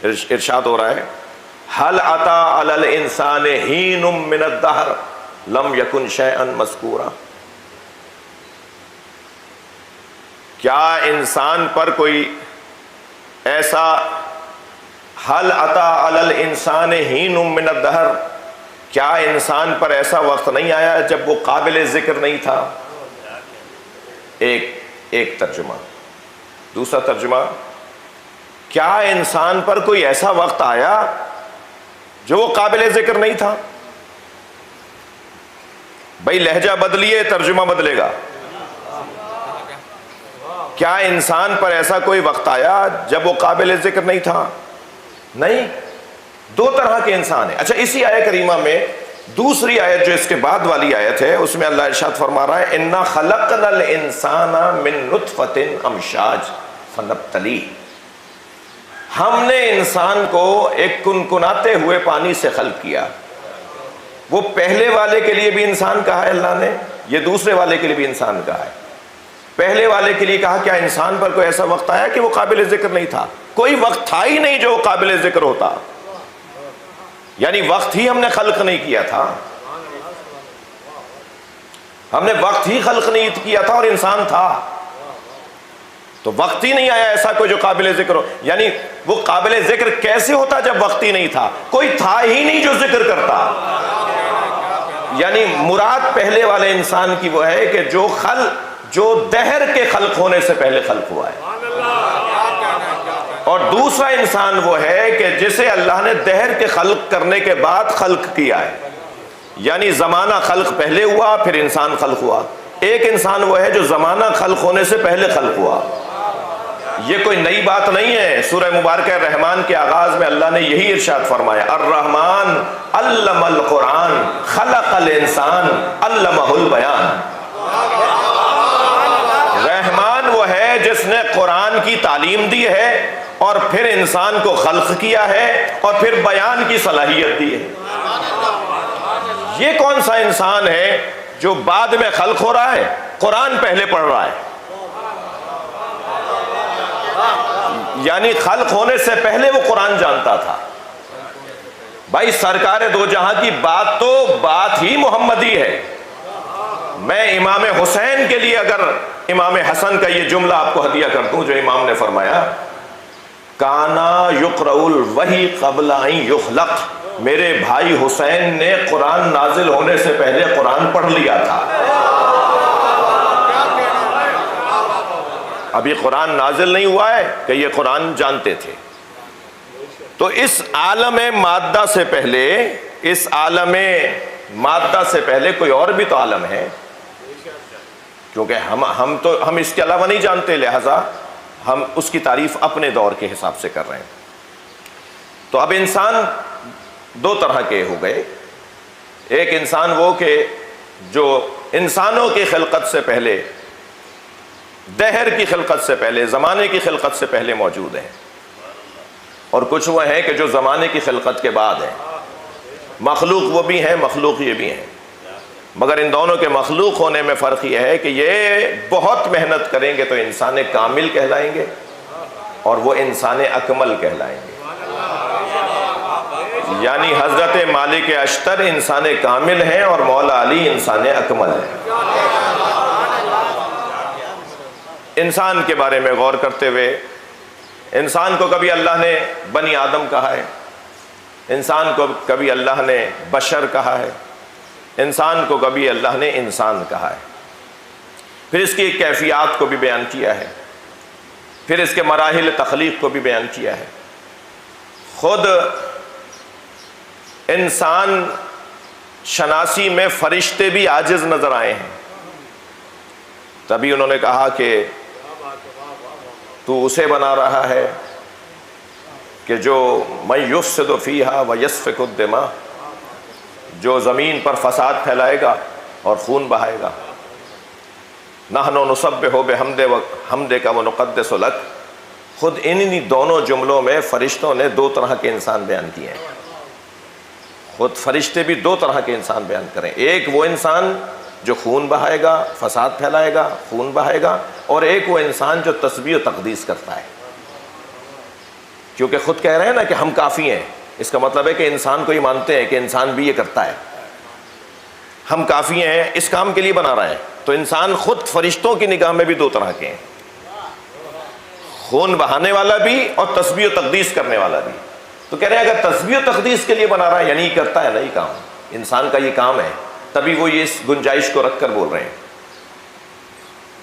ارشاد ہو رہا ہے هل أتى على الإنسان حين من الدهر لم يكن شيئا مذكورا، کیا انسان پر کوئی ایسا هل أتى على الإنسان حين من الدهر، کیا انسان پر ایسا وقت نہیں آیا جب وہ قابل ذکر نہیں تھا؟ ایک ترجمہ۔ دوسرا ترجمہ، کیا انسان پر کوئی ایسا وقت آیا جو وہ قابل ذکر نہیں تھا؟ بھائی لہجہ بدلیے ترجمہ بدلے گا۔ کیا انسان پر ایسا کوئی وقت آیا جب وہ قابل ذکر نہیں تھا؟ نہیں، دو طرح کے انسان ہیں۔ اچھا، اسی آیت کریمہ میں دوسری آیت جو اس کے بعد والی آیت ہے، اس میں اللہ ارشاد فرما رہا ہے اِنَّا خَلَقْنَا الْإِنسَانَ مِن نُطْفَةٍ أَمْشَاجٍ فَنَبْتَلِيهِ، ہم نے انسان کو ایک کنکناتے ہوئے پانی سے خلق کیا۔ وہ پہلے والے کے لیے بھی انسان کہا ہے اللہ نے، یہ دوسرے والے کے لیے بھی انسان کہا ہے۔ پہلے والے کے لیے کہا کیا انسان پر کوئی ایسا وقت آیا کہ وہ قابل ذکر نہیں تھا؟ کوئی وقت تھا ہی نہیں جو قابل ذکر ہوتا، یعنی وقت ہی ہم نے خلق نہیں کیا تھا، ہم نے وقت ہی خلق نہیں کیا تھا اور انسان تھا، تو وقت ہی نہیں آیا ایسا کوئی جو قابل ذکر ہو۔ یعنی وہ قابل ذکر کیسے ہوتا جب وقت ہی نہیں تھا؟ کوئی تھا ہی نہیں جو ذکر کرتا۔ یعنی مراد پہلے والے انسان کی وہ ہے کہ جو دہر کے خلق ہونے سے پہلے خلق ہوا ہے، اور دوسرا انسان وہ ہے کہ جسے اللہ نے دہر کے خلق کرنے کے بعد خلق کیا ہے، یعنی زمانہ خلق پہلے ہوا پھر انسان خلق ہوا۔ ایک انسان وہ ہے جو زمانہ خلق ہونے سے پہلے خلق ہوا۔ یہ کوئی نئی بات نہیں ہے۔ سورہ مبارکہ رحمان کے آغاز میں اللہ نے یہی ارشاد فرمایا الرحمن علم القرآن خلق الانسان علمہ البیان۔ رحمان وہ ہے جس نے قرآن کی تعلیم دی ہے اور پھر انسان کو خلق کیا ہے اور پھر بیان کی صلاحیت دی ہے۔ یہ کون سا انسان ہے جو بعد میں خلق ہو رہا ہے، قرآن پہلے پڑھ رہا ہے؟ یعنی خلق ہونے سے پہلے وہ قرآن جانتا تھا۔ بھائی سرکار دو جہاں کی بات تو بات ہی محمدی ہے۔ میں امام حسین کے لیے اگر امام حسن کا یہ جملہ آپ کو ہدیہ کر دوں جو امام نے فرمایا کانا یقرأ الوحی قبل ان یخلق، میرے بھائی حسین نے قرآن نازل ہونے سے پہلے قرآن پڑھ لیا تھا۔ ابھی قرآن نازل نہیں ہوا ہے کہ یہ قرآن جانتے تھے۔ تو اس عالم مادہ سے پہلے، اس عالم مادہ سے پہلے کوئی اور بھی تو عالم ہے، کیونکہ ہم اس کے علاوہ نہیں جانتے، لہذا ہم اس کی تعریف اپنے دور کے حساب سے کر رہے ہیں۔ تو اب انسان دو طرح کے ہو گئے۔ ایک انسان وہ کہ جو انسانوں کی خلقت سے پہلے، دہر کی خلقت سے پہلے، زمانے کی خلقت سے پہلے موجود ہیں، اور کچھ وہ ہیں کہ جو زمانے کی خلقت کے بعد ہیں۔ مخلوق وہ بھی ہیں، مخلوق یہ بھی ہیں، مگر ان دونوں کے مخلوق ہونے میں فرق یہ ہے کہ یہ بہت محنت کریں گے تو انسان کامل کہلائیں گے اور وہ انسان اکمل کہلائیں گے۔ یعنی حضرت مالک اشتر انسان کامل ہیں اور مولا علی انسان اکمل ہیں۔ انسان کے بارے میں غور کرتے ہوئے، انسان کو کبھی اللہ نے بنی آدم کہا ہے، انسان کو کبھی اللہ نے بشر کہا ہے، انسان کو کبھی اللہ نے انسان کہا ہے، پھر اس کی کیفیات کو بھی بیان کیا ہے، پھر اس کے مراحل تخلیق کو بھی بیان کیا ہے۔ خود انسان شناسی میں فرشتے بھی عاجز نظر آئے ہیں، تبھی انہوں نے کہا کہ تو اسے بنا رہا ہے کہ جو من یفسد فیہا ویسفک الدماء، جو زمین پر فساد پھیلائے گا اور خون بہائے گا۔ نحن نسبح بحمدک ونقدس لک، خود انہی دونوں جملوں میں فرشتوں نے دو طرح کے انسان بیان کیے ہیں۔ خود فرشتے بھی دو طرح کے انسان بیان کریں، ایک وہ انسان جو خون بہائے گا، فساد پھیلائے گا، خون بہائے گا، اور ایک وہ انسان جو تسبیح و تقدیس کرتا ہے۔ کیونکہ خود کہہ رہے ہیں نا کہ ہم کافی ہیں، اس کا مطلب ہے کہ انسان کو یہ مانتے ہیں کہ انسان بھی یہ کرتا ہے، ہم کافی ہیں، اس کام کے لیے بنا رہے ہیں۔ تو انسان خود فرشتوں کی نگاہ میں بھی دو طرح کے ہیں، خون بہانے والا بھی اور تسبیح و تقدیس کرنے والا بھی۔ تو کہہ رہے ہیں اگر تسبیح و تقدیس کے لیے بنا رہا ہے یعنی کرتا ہے نا یہ کام، انسان کا یہ کام ہے، تبھی وہ یہ اس گنجائش کو رکھ کر بول رہے ہیں۔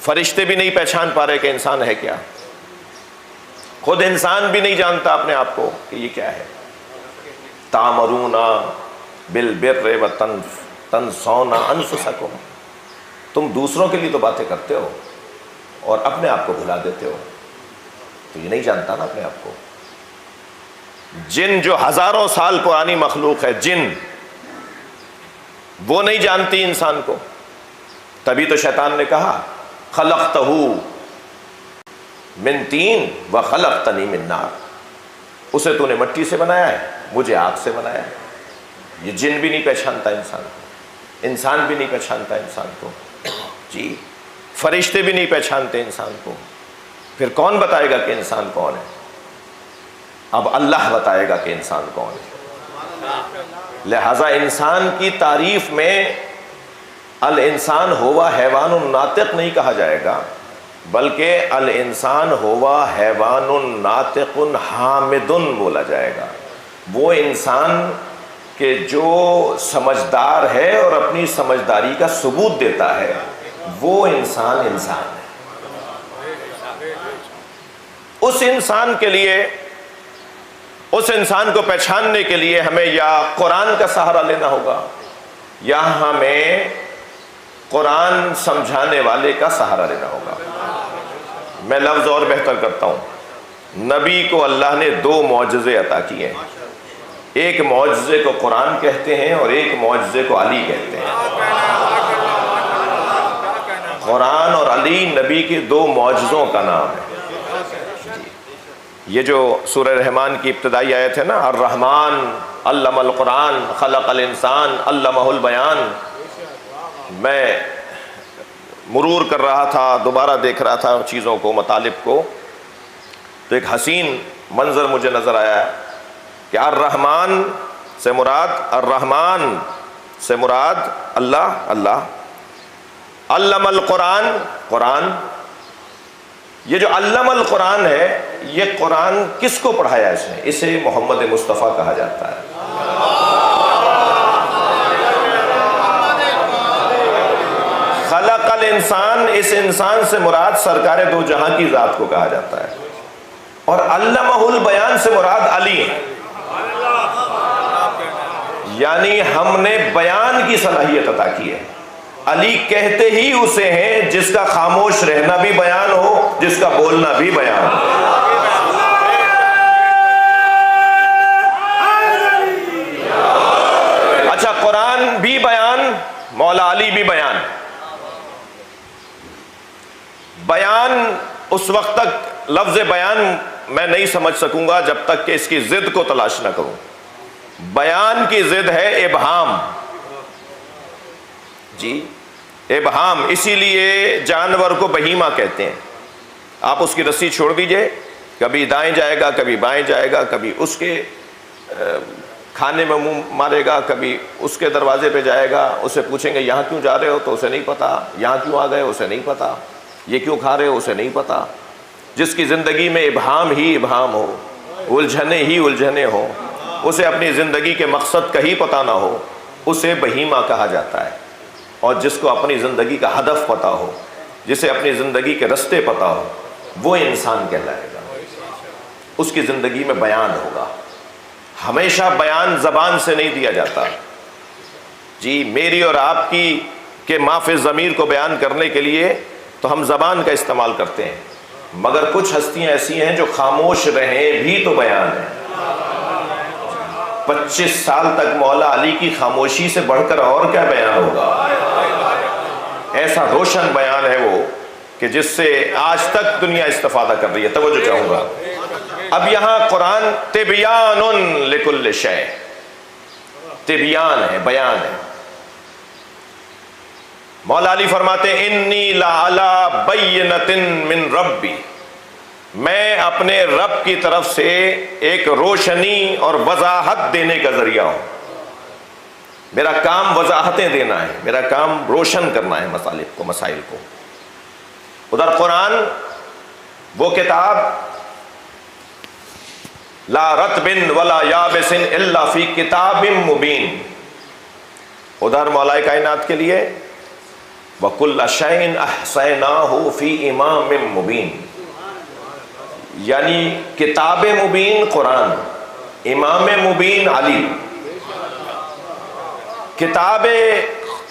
فرشتے بھی نہیں پہچان پا رہے کہ انسان ہے کیا، خود انسان بھی نہیں جانتا اپنے آپ کو کہ یہ کیا ہے۔ تَأْمُرُونَ بِالْبِرِّ وَتَنْسَوْنَ أَنفُسَكُمْ، تم دوسروں کے لیے تو باتیں کرتے ہو اور اپنے آپ کو بھلا دیتے ہو۔ تو یہ نہیں جانتا نا اپنے آپ کو۔ جن جو ہزاروں سال پرانی مخلوق ہے، جن وہ نہیں جانتی انسان کو، تبھی تو شیطان نے کہا خلقتہ من طین وخلقتنی من نار، اسے تو نے مٹی سے بنایا ہے، مجھے آگ سے بنایا ہے۔ یہ جن بھی نہیں پہچانتا انسان کو، انسان بھی نہیں پہچانتا انسان کو، جی فرشتے بھی نہیں پہچانتے انسان کو، پھر کون بتائے گا کہ انسان کون ہے؟ اب اللہ بتائے گا کہ انسان کون ہے۔ لہذا انسان کی تعریف میں الانسان ہوا حیوان ناطق نہیں کہا جائے گا، بلکہ الانسان ہوا حیوان ناطق حامد بولا جائے گا۔ وہ انسان کہ جو سمجھدار ہے اور اپنی سمجھداری کا ثبوت دیتا ہے، وہ انسان انسان ہے۔ اس انسان کے لیے، اس انسان کو پہچاننے کے لیے ہمیں یا قرآن کا سہارا لینا ہوگا یا ہمیں قرآن سمجھانے والے کا سہارا لینا ہوگا۔ میں لفظ اور بہتر کرتا ہوں، نبی کو اللہ نے دو معجزے عطا کیے ہیں، ایک معجزے کو قرآن کہتے ہیں اور ایک معجزے کو علی کہتے ہیں۔ قرآن اور علی نبی کے دو معجزوں کا نام ہے۔ یہ جو سورہ رحمان کی ابتدائی آیت ہے نا، الرحمن علم القرآن خلق الانسان علمہ البیان، میں مرور کر رہا تھا، دوبارہ دیکھ رہا تھا چیزوں کو، مطالب کو، تو ایک حسین منظر مجھے نظر آیا کہ الرحمن سے مراد اللہ، علم القرآن قرآن۔ یہ جو علم القرآن ہے، یہ قرآن کس کو پڑھایا اس نے؟ اسے محمد مصطفیٰ کہا جاتا ہے۔ خلق الانسان، اس انسان سے مراد سرکار دو جہاں کی ذات کو کہا جاتا ہے، اور علمہ البیان سے مراد علی ہے، یعنی ہم نے بیان کی صلاحیت عطا کی ہے۔ علی کہتے ہی اسے ہیں جس کا خاموش رہنا بھی بیان ہو، جس کا بولنا بھی بیان ہو۔ اچھا، قرآن بھی بیان، مولا علی بھی بیان۔ بیان اس وقت تک، لفظ بیان میں نہیں سمجھ سکوں گا جب تک کہ اس کی ضد کو تلاش نہ کروں۔ بیان کی ضد ہے ابہام، جی ابہام، اسی لیے جانور کو بہیمہ کہتے ہیں۔ آپ اس کی رسی چھوڑ دیجئے، کبھی دائیں جائے گا، کبھی بائیں جائے گا، کبھی اس کے کھانے میں منہ مارے گا، کبھی اس کے دروازے پہ جائے گا، اسے پوچھیں گے یہاں کیوں جا رہے ہو تو اسے نہیں پتا، یہاں کیوں آ گئے اسے نہیں پتا، یہ کیوں کھا رہے ہو اسے نہیں پتا۔ جس کی زندگی میں ابہام ہی ابہام ہو، الجھنے ہی الجھنے ہو، اسے اپنی زندگی کے مقصد کا ہی پتہ نہ ہو، اسے بہیمہ کہا جاتا ہے۔ اور جس کو اپنی زندگی کا ہدف پتہ ہو، جسے اپنی زندگی کے رستے پتہ ہو، وہ انسان کہلائے گا۔ اس کی زندگی میں بیان ہوگا۔ ہمیشہ بیان زبان سے نہیں دیا جاتا، جی میری اور آپ کی کہ ما فی الضمیر کو بیان کرنے کے لیے تو ہم زبان کا استعمال کرتے ہیں، مگر کچھ ہستیاں ایسی ہیں جو خاموش رہیں بھی تو بیان ہے۔ 25 سال تک مولا علی کی خاموشی سے بڑھ کر اور کیا بیان ہوگا؟ ایسا روشن بیان ہے وہ کہ جس سے آج تک دنیا استفادہ کر رہی ہے۔ توجہ چاہوں گا، اب یہاں قرآن تبیان لکل شیء، تبیان ہے، بیان ہے۔ مولا علی فرماتے ہیں انی لعلی بینۃ من ربی، میں اپنے رب کی طرف سے ایک روشنی اور وضاحت دینے کا ذریعہ ہوں. میرا کام وضاحتیں دینا ہے، میرا کام روشن کرنا ہے مسائل کو. ادھر قرآن وہ کتاب لا رطب ولا یابس الا فی کتاب مبین، ادھر مولا کائنات کے لیے وَكُلَّ شَيْءٍ أَحْصَيْنَاهُ فِي إِمَامٍ مُبِينٍ، یعنی کتاب مبین قرآن، امام مبین علی. کتاب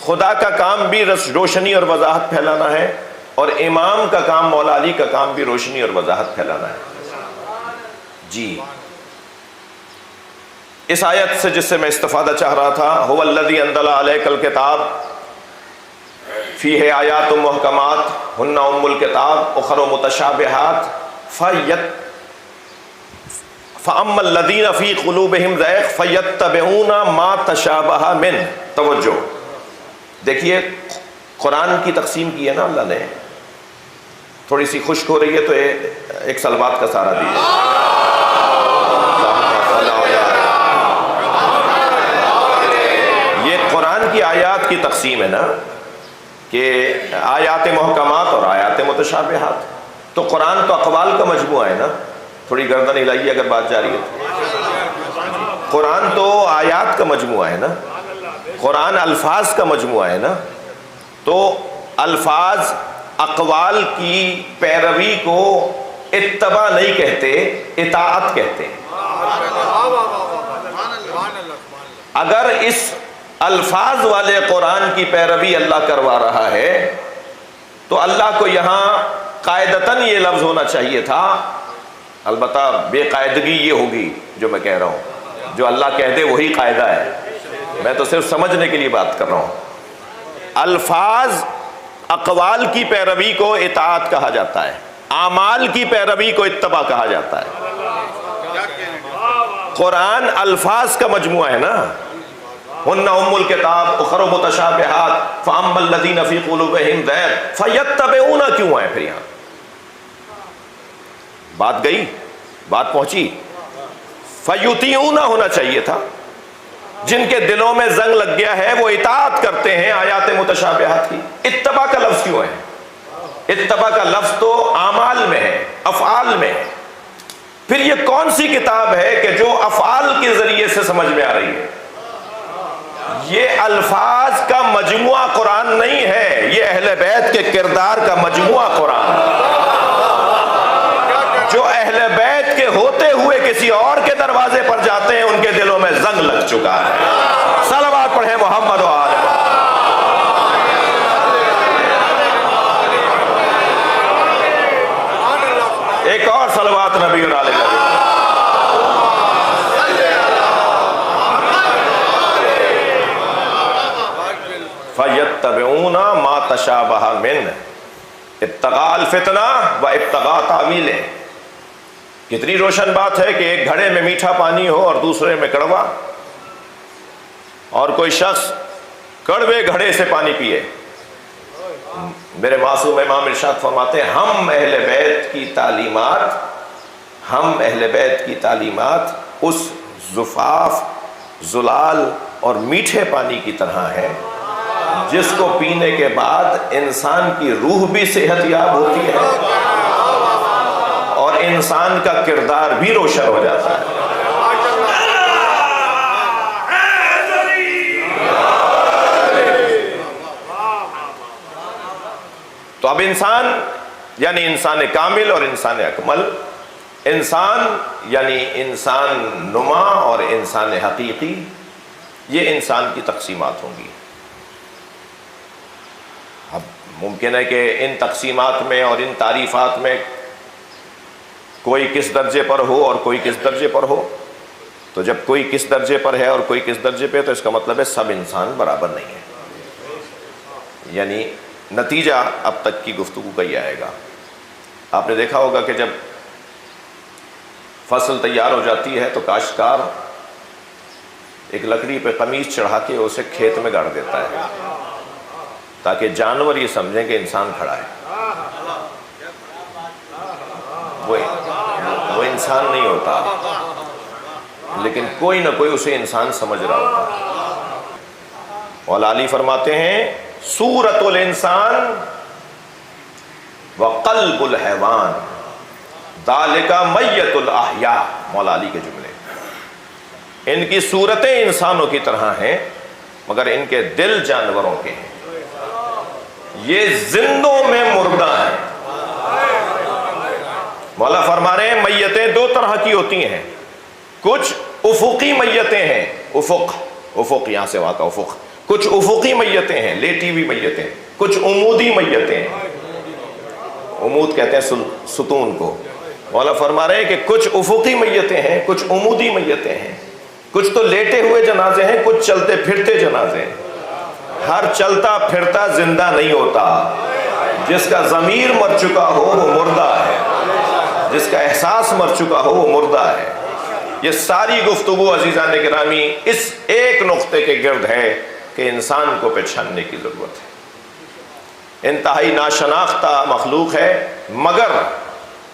خدا کا کام بھی روشنی اور وضاحت پھیلانا ہے، اور امام کا کام، مولا علی کا کام بھی روشنی اور وضاحت پھیلانا ہے. جی اس آیت سے جس سے میں استفادہ چاہ رہا تھا، هو الذی انزل علیک الکتاب فیہ آیات محکمات ہن ام الکتاب اخر متشابہات فاما الذین فی قلوبہم زیغ فیتبعون ما تشابہ من. توجہ دیکھیے، قرآن کی تقسیم کی ہے نا اللہ نے. تھوڑی سی خشک ہو رہی ہے تو ایک سلوات کا سہارا دیجیے. یہ قرآن کی آیات کی تقسیم ہے نا، کہ آیات محکمات اور آیات متشابہات. تو قرآن تو اقوال کا مجموعہ ہے نا. تھوڑی گردن ہلائیے اگر بات جاری ہے. قرآن تو آیات کا مجموعہ ہے نا، قرآن الفاظ کا مجموعہ ہے نا. تو الفاظ اقوال کی پیروی کو اتباع نہیں کہتے، اطاعت کہتے ہیں. اگر اس الفاظ والے قرآن کی پیروی اللہ کروا رہا ہے تو اللہ کو یہاں قاعدتاً یہ لفظ ہونا چاہیے تھا. البتہ بے قاعدگی یہ ہوگی جو میں کہہ رہا ہوں، جو اللہ کہہ دے وہی قاعدہ ہے. میں تو صرف سمجھنے کے لیے بات کر رہا ہوں. الفاظ اقوال کی پیروی کو اطاعت کہا جاتا ہے، اعمال کی پیروی کو اتباع کہا جاتا ہے. قرآن الفاظ کا مجموعہ ہے نا. ہن ام الکتاب اخر متشابہات فاما الذین فی قلوبہم زیغ فیتبعون، کیوں آئے پھر یہاں؟ بات گئی، بات پہنچی. فیطیعون ہونا چاہیے تھا. جن کے دلوں میں زنگ لگ گیا ہے وہ اطاعت کرتے ہیں آیات متشابہات کی. اتباع کا لفظ کیوں ہے؟ اتباع کا لفظ تو اعمال میں ہے، افعال میں ہے. پھر یہ کون سی کتاب ہے کہ جو افعال کے ذریعے سے سمجھ میں آ رہی ہے؟ یہ الفاظ کا مجموعہ قرآن نہیں ہے، یہ اہل بیت کے کردار کا مجموعہ قرآن. جو اہل بیت کے ہوتے ہوئے کسی اور کے دروازے پر جاتے ہیں ان کے دلوں میں زنگ لگ چکا ہے. صلوات پڑھیں محمد و آل محمد. ایک اور صلوات نبی اور آل نبی. فَيَتَّبِعُونَ مَا تَشَابَهَ مِنْهُ ابتغاء الفتنہ و ابتغاء تعویلہ. کتنی روشن بات ہے کہ ایک گھڑے میں میٹھا پانی ہو اور دوسرے میں کڑوا، اور کوئی شخص کڑوے گھڑے سے پانی پیے. میرے معصوم امام ارشاد فرماتے ہیں ہم اہل بیت کی تعلیمات اس زفاف، زلال اور میٹھے پانی کی طرح ہے جس کو پینے کے بعد انسان کی روح بھی صحت یاب ہوتی ہے اور انسان کا کردار بھی روشن ہو جاتا ہے. تو اب انسان یعنی انسان کامل اور انسان اکمل، انسان یعنی انسان نما اور انسان حقیقی، یہ انسان کی تقسیمات ہوں گی. اب ممکن ہے کہ ان تقسیمات میں اور ان تعریفات میں کوئی کس درجے پر ہو اور کوئی کس درجے پر ہو. تو جب کوئی کس درجے پر ہے اور کوئی کس درجے پہ، تو اس کا مطلب ہے سب انسان برابر نہیں ہے. یعنی نتیجہ اب تک کی گفتگو کا یہ آئے گا. آپ نے دیکھا ہوگا کہ جب فصل تیار ہو جاتی ہے تو کاشتکار ایک لکڑی پہ قمیص چڑھا کے اسے کھیت میں گاڑ دیتا ہے تاکہ جانور یہ سمجھیں کہ انسان کھڑا ہے. وہ انسان نہیں ہوتا، لیکن کوئی نہ کوئی اسے انسان سمجھ رہا ہوتا۔ مولا علی فرماتے ہیں صورت الانسان وقلب الحیوان ذالک میت الاحیاء، مولا علی کے جملے۔ ان کی صورتیں انسانوں کی طرح ہیں مگر ان کے دل جانوروں کے ہیں، یہ زندوں میں مردہ ہیں۔ مولا فرما رہے ہیں میتیں دو طرح کی ہوتی ہیں، کچھ افقی میتیں ہیں، افق یہاں سے وہاں کا افق، کچھ افقی میتیں ہیں، لیٹی ہوئی میتیں، کچھ عمودی میتیں ہیں، عمود کہتے ہیں ستون کو۔ مولا فرما رہے ہیں کہ کچھ افقی میتیں ہیں، کچھ عمودی میتیں ہیں، کچھ تو لیٹے ہوئے جنازے ہیں، کچھ چلتے پھرتے جنازے ہیں۔ ہر چلتا پھرتا زندہ نہیں ہوتا، جس کا ضمیر مر چکا ہو وہ مردہ ہے، جس کا احساس مر چکا ہو وہ مردہ ہے۔ یہ ساری گفتگو عزیزان گرامی اس ایک نقطے کے گرد ہے کہ انسان کو پہچاننے کی ضرورت ہے۔ انتہائی ناشناختہ مخلوق ہے، مگر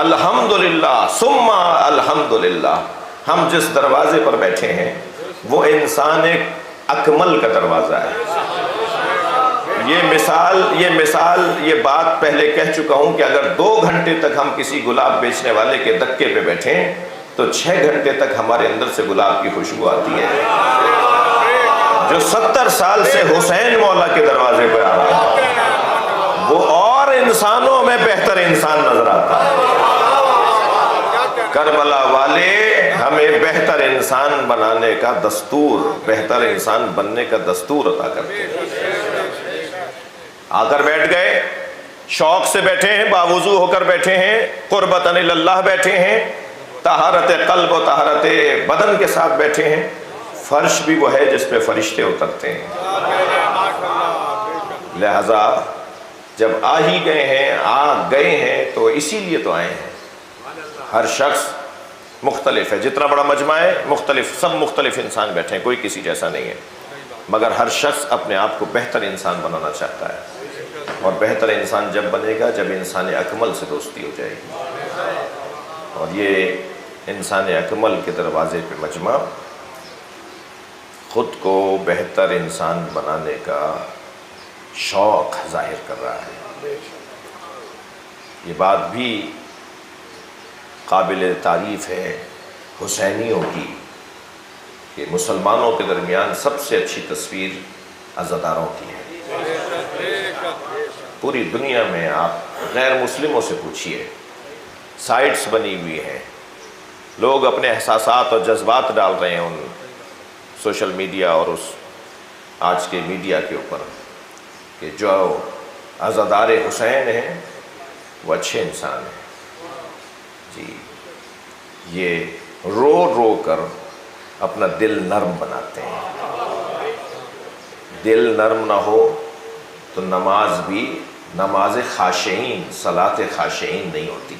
الحمدللہ ثم الحمدللہ ہم جس دروازے پر بیٹھے ہیں وہ انسان اکمل کا دروازہ ہے۔ یہ بات پہلے کہہ چکا ہوں کہ اگر 2 گھنٹے تک ہم کسی گلاب بیچنے والے کے دکے پہ بیٹھیں تو 6 گھنٹے تک ہمارے اندر سے گلاب کی خوشبو آتی ہے۔ جو 70 سال سے حسین مولا کے دروازے پہ آ رہا ہے وہ اور انسانوں میں بہتر انسان نظر آتا ہے۔ کربلا والے ہمیں بہتر انسان بنانے کا دستور، بہتر انسان بننے کا دستور عطا کرتے ہیں۔ آ کر بیٹھ گئے، شوق سے بیٹھے ہیں، باوضو ہو کر بیٹھے ہیں، قربتاً اللہ بیٹھے ہیں، طہارت قلب و طہارت بدن کے ساتھ بیٹھے ہیں۔ فرش بھی وہ ہے جس پہ فرشتے اترتے ہیں، لہذا جب آ ہی گئے ہیں تو اسی لیے تو آئے ہیں۔ ہر شخص مختلف ہے، جتنا بڑا مجمع ہے مختلف، سب مختلف انسان بیٹھے ہیں، کوئی کسی جیسا نہیں ہے، مگر ہر شخص اپنے آپ کو بہتر انسان بنانا چاہتا ہے، اور بہتر انسان جب بنے گا جب انسان اکمل سے دوستی ہو جائے گی، اور یہ انسان اکمل کے دروازے پہ مجمع خود کو بہتر انسان بنانے کا شوق ظاہر کر رہا ہے۔ یہ بات بھی قابل تعریف ہے حسینیوں کی کہ مسلمانوں کے درمیان سب سے اچھی تصویر عزاداروں کی ہے۔ پوری دنیا میں آپ غیر مسلموں سے پوچھئے، سائٹس بنی ہوئی ہیں، لوگ اپنے احساسات اور جذبات ڈال رہے ہیں ان سوشل میڈیا اور اس آج کے میڈیا کے اوپر کہ جو عزادار حسین ہیں وہ اچھے انسان ہیں۔ جی، یہ رو رو کر اپنا دل نرم بناتے ہیں۔ دل نرم نہ ہو تو نماز بھی نماز خاشعین، صلاۃ خاشعین نہیں ہوتی۔